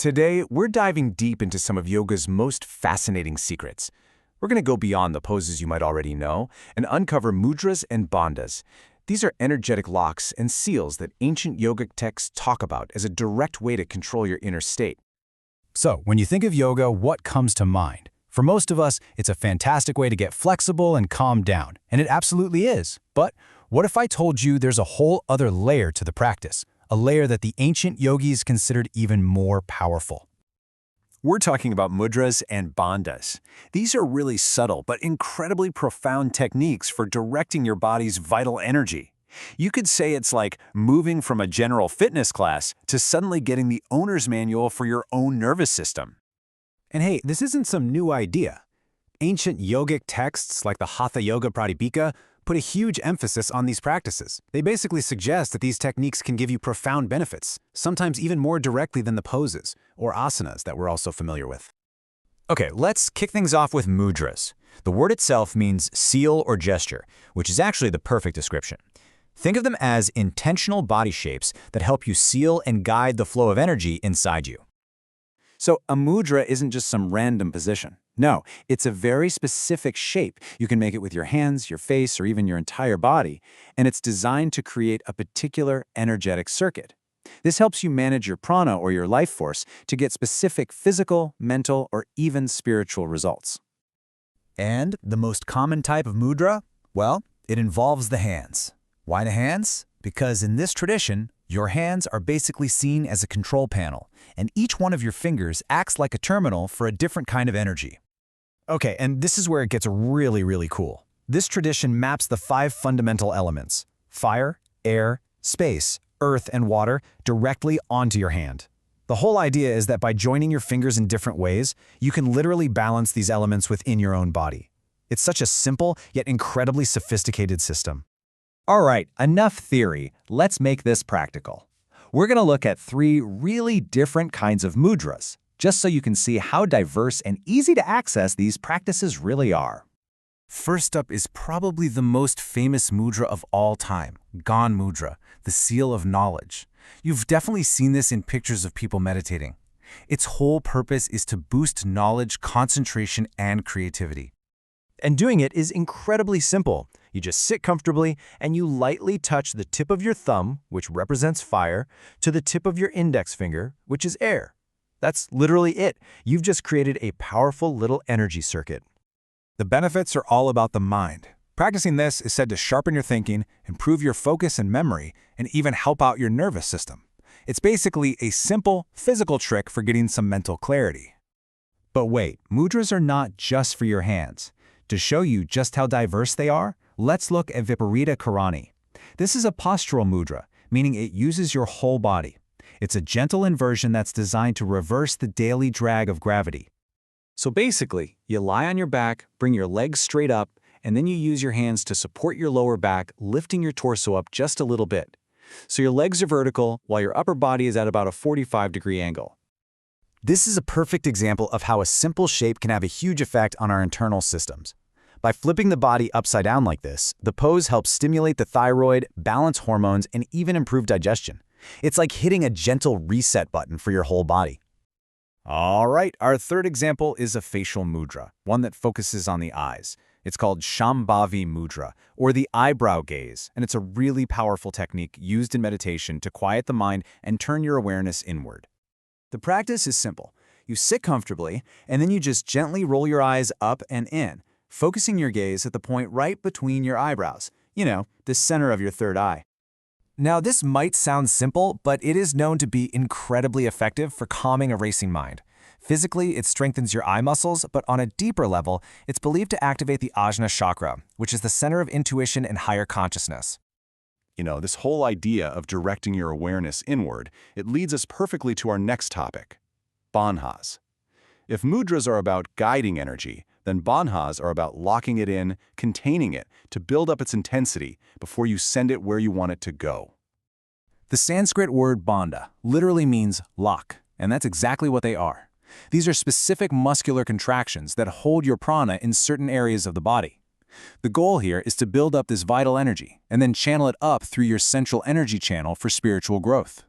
Today, we're diving deep into some of yoga's most fascinating secrets. We're going to go beyond the poses you might already know and uncover mudras and bandhas. These are energetic locks and seals that ancient yogic texts talk about as a direct way to control your inner state. So, when you think of yoga, what comes to mind? For most of us, it's a fantastic way to get flexible and calm down, and it absolutely is. But what if I told you there's a whole other layer to the practice, a layer that the ancient yogis considered even more powerful? We're talking about mudras and bandhas. These are really subtle but incredibly profound techniques for directing your body's vital energy. You could say it's like moving from a general fitness class to suddenly getting the owner's manual for your own nervous system. And hey, this isn't some new idea. Ancient yogic texts like the Hatha Yoga Pradipika put a huge emphasis on these practices. They basically suggest that these techniques can give you profound benefits, sometimes even more directly than the poses or asanas that we're also familiar with. Okay, let's kick things off with mudras. The word itself means seal or gesture, which is actually the perfect description. Think of them as intentional body shapes that help you seal and guide the flow of energy inside you. So a mudra isn't just some random position. No, it's a very specific shape. You can make it with your hands, your face, or even your entire body, and it's designed to create a particular energetic circuit. This helps you manage your prana or your life force to get specific physical, mental, or even spiritual results. And the most common type of mudra? Well, it involves the hands. Why the hands? Because in this tradition, your hands are basically seen as a control panel, and each one of your fingers acts like a terminal for a different kind of energy. Okay, and this is where it gets really cool. This tradition maps the 5 fundamental elements: fire, air, space, earth, and water directly onto your hand. The whole idea is that by joining your fingers in different ways, you can literally balance these elements within your own body. It's such a simple yet incredibly sophisticated system. All right, enough theory. Let's make this practical. We're going to look at 3 really different kinds of mudras, just so you can see how diverse and easy to access these practices really are. First up is probably the most famous mudra of all time, Gyan Mudra, the seal of knowledge. You've definitely seen this in pictures of people meditating. Its whole purpose is to boost knowledge, concentration, and creativity. And doing it is incredibly simple. You just sit comfortably and you lightly touch the tip of your thumb, which represents fire, to the tip of your index finger, which is air. That's literally it. You've just created a powerful little energy circuit. The benefits are all about the mind. Practicing this is said to sharpen your thinking, improve your focus and memory, and even help out your nervous system. It's basically a simple, physical trick for getting some mental clarity. But wait, mudras are not just for your hands. To show you just how diverse they are, let's look at Viparita Karani. This is a postural mudra, meaning it uses your whole body. It's a gentle inversion that's designed to reverse the daily drag of gravity. So basically, you lie on your back, bring your legs straight up, and then you use your hands to support your lower back, lifting your torso up just a little bit. So your legs are vertical, while your upper body is at about a 45-degree angle. This is a perfect example of how a simple shape can have a huge effect on our internal systems. By flipping the body upside down like this, the pose helps stimulate the thyroid, balance hormones, and even improve digestion. It's like hitting a gentle reset button for your whole body. All right, our third example is a facial mudra, one that focuses on the eyes. It's called Shambhavi Mudra, or the eyebrow gaze, and it's a really powerful technique used in meditation to quiet the mind and turn your awareness inward. The practice is simple. You sit comfortably, and then you just gently roll your eyes up and in, focusing your gaze at the point right between your eyebrows, the center of your third eye. Now, this might sound simple, but it is known to be incredibly effective for calming a racing mind. Physically, it strengthens your eye muscles, but on a deeper level, it's believed to activate the Ajna chakra, which is the center of intuition and higher consciousness. This whole idea of directing your awareness inward, it leads us perfectly to our next topic, bandhas. If mudras are about guiding energy, then bandhas are about locking it in, containing it, to build up its intensity before you send it where you want it to go. The Sanskrit word bandha literally means lock, and that's exactly what they are. These are specific muscular contractions that hold your prana in certain areas of the body. The goal here is to build up this vital energy and then channel it up through your central energy channel for spiritual growth.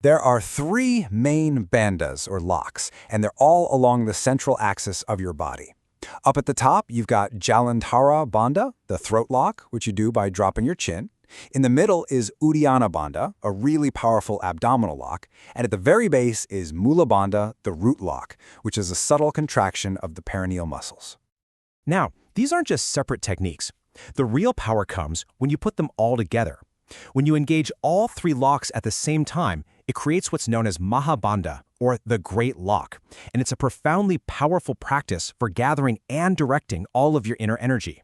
There are three main bandhas, or locks, and they're all along the central axis of your body. Up at the top, you've got Jalandhara Bandha, the throat lock, which you do by dropping your chin. In the middle is Uddiyana Bandha, a really powerful abdominal lock. And at the very base is Mula Bandha, the root lock, which is a subtle contraction of the perineal muscles. Now, these aren't just separate techniques. The real power comes when you put them all together. When you engage all three locks at the same time, it creates what's known as Mahabandha, or the Great Lock, and it's a profoundly powerful practice for gathering and directing all of your inner energy.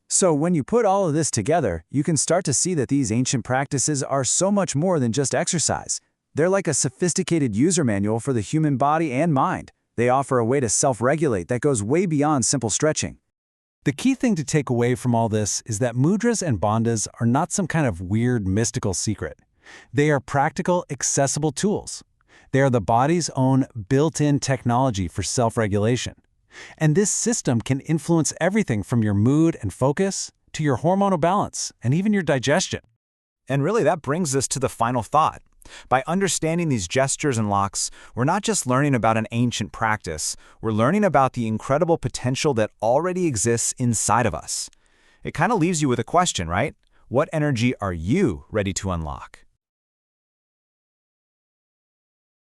So when you put all of this together, you can start to see that these ancient practices are so much more than just exercise. They're like a sophisticated user manual for the human body and mind. They offer a way to self-regulate that goes way beyond simple stretching. The key thing to take away from all this is that mudras and bandhas are not some kind of weird mystical secret. They are practical, accessible tools. They are the body's own built-in technology for self-regulation. And this system can influence everything from your mood and focus to your hormonal balance and even your digestion. And really, that brings us to the final thought. By understanding these gestures and locks, we're not just learning about an ancient practice, we're learning about the incredible potential that already exists inside of us. It kind of leaves you with a question, right? What energy are you ready to unlock?